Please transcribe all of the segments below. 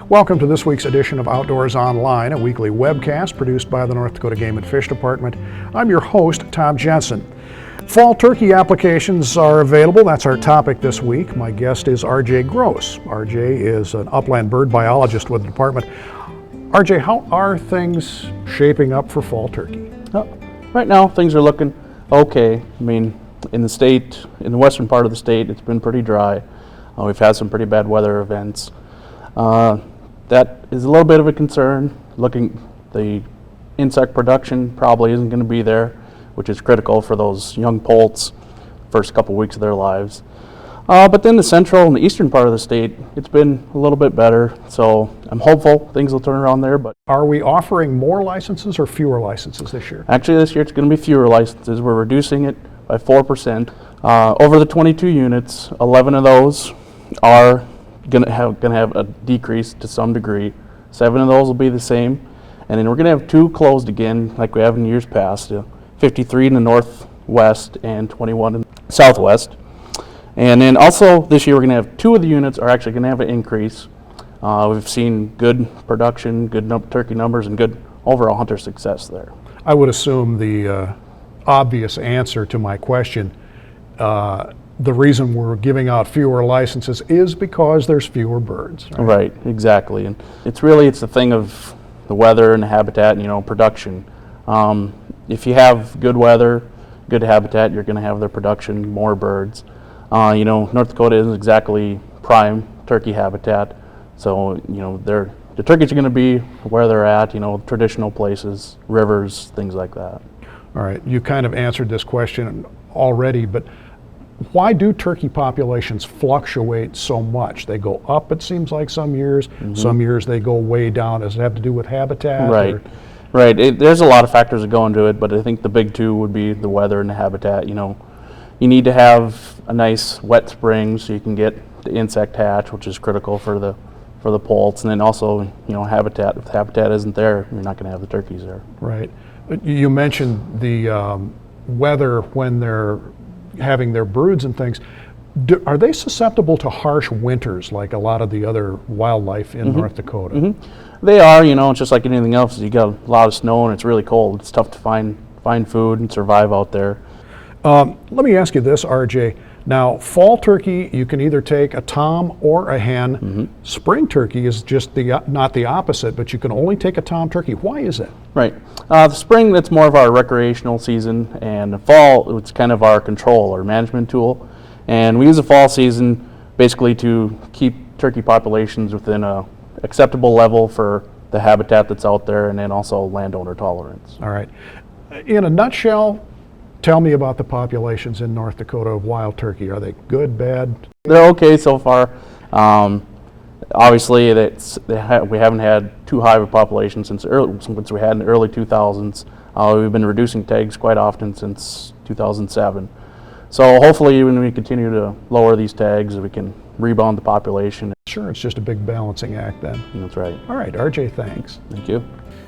Welcome to this week's edition of Outdoors Online, a weekly webcast produced by the North Dakota Game and Fish Department. I'm your host, Tom Jensen. Fall turkey applications are available. That's our topic this week. My guest is RJ Gross. RJ is an upland bird biologist with the department. RJ, how are things shaping up for fall turkey? Right now, things are looking okay. I mean, in the western part of the state, it's been pretty dry. We've had some pretty bad weather events. That is a little bit of a concern. The insect production probably isn't going to be there, which is critical for those young poults first couple weeks of their lives. But then the central and the eastern part of the state, it's been a little bit better. So I'm hopeful things will turn around there. But are we offering more licenses or fewer licenses this year? Actually, this year it's going to be fewer licenses. We're reducing it by 4%. Over the 22 units, 11 of those are going to have a decrease to some degree. 7 of those will be the same, and then we're going to have 2 closed again, like we have in years past. 53 in the northwest and 21 in the southwest. And then also this year we're going to have 2 of the units are actually going to have an increase. We've seen good production, good turkey numbers, and good overall hunter success there. I would assume the obvious answer to my question, the reason we're giving out fewer licenses is because there's fewer birds. Right, exactly. And it's the thing of the weather and the habitat and, production. If you have good weather, good habitat, you're going to have their production, more birds. North Dakota isn't exactly prime turkey habitat. So, the turkeys are going to be where they're at, traditional places, rivers, things like that. All right, you kind of answered this question already, but why do turkey populations fluctuate so much? They go up, it seems like, some years. Mm-hmm. Some years they go way down. Does it have to do with habitat? Right. Right. There's a lot of factors that go into it, but I think the big 2 would be the weather and the habitat. You need to have a nice wet spring so you can get the insect hatch, which is critical for the poults, and then also habitat. If the habitat isn't there, you're not going to have the turkeys there. Right. You mentioned the weather when they're having their broods and things. Are they susceptible to harsh winters like a lot of the other wildlife in North Dakota? Mm-hmm. They are. It's just like anything else. You got a lot of snow and it's really cold. It's tough to find food and survive out there. Let me ask you this, RJ. Now, fall turkey, you can either take a tom or a hen. Mm-hmm. Spring turkey is just not the opposite, but you can only take a tom turkey. Why is that? Right. The spring, that's more of our recreational season, and the fall, it's kind of our control or management tool. And we use the fall season basically to keep turkey populations within a acceptable level for the habitat that's out there, and then also landowner tolerance. All right. In a nutshell, tell me about the populations in North Dakota of wild turkey. Are they good, bad? They're okay so far. Obviously, we haven't had too high of a population since we had in the early 2000s. We've been reducing tags quite often since 2007. So hopefully when we continue to lower these tags, we can rebound the population. Sure, it's just a big balancing act then. That's right. All right, RJ, thanks. Thank you.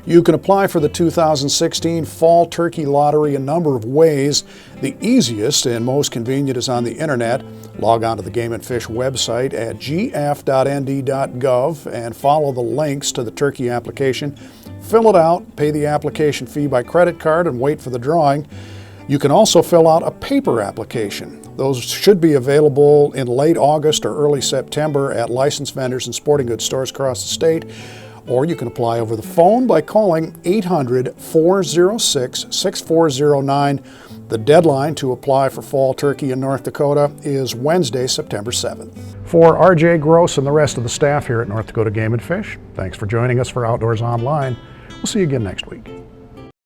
You can apply for the 2016 Fall Turkey Lottery a number of ways. The easiest and most convenient is on the internet. Log on to the Game and Fish website at gf.nd.gov and follow the links to the turkey application. Fill it out, pay the application fee by credit card, and wait for the drawing. You can also fill out a paper application. Those should be available in late August or early September at licensed vendors and sporting goods stores across the state. Or you can apply over the phone by calling 800-406-6409. The deadline to apply for fall turkey in North Dakota is Wednesday, September 7th. For RJ Gross and the rest of the staff here at North Dakota Game and Fish, thanks for joining us for Outdoors Online. We'll see you again next week.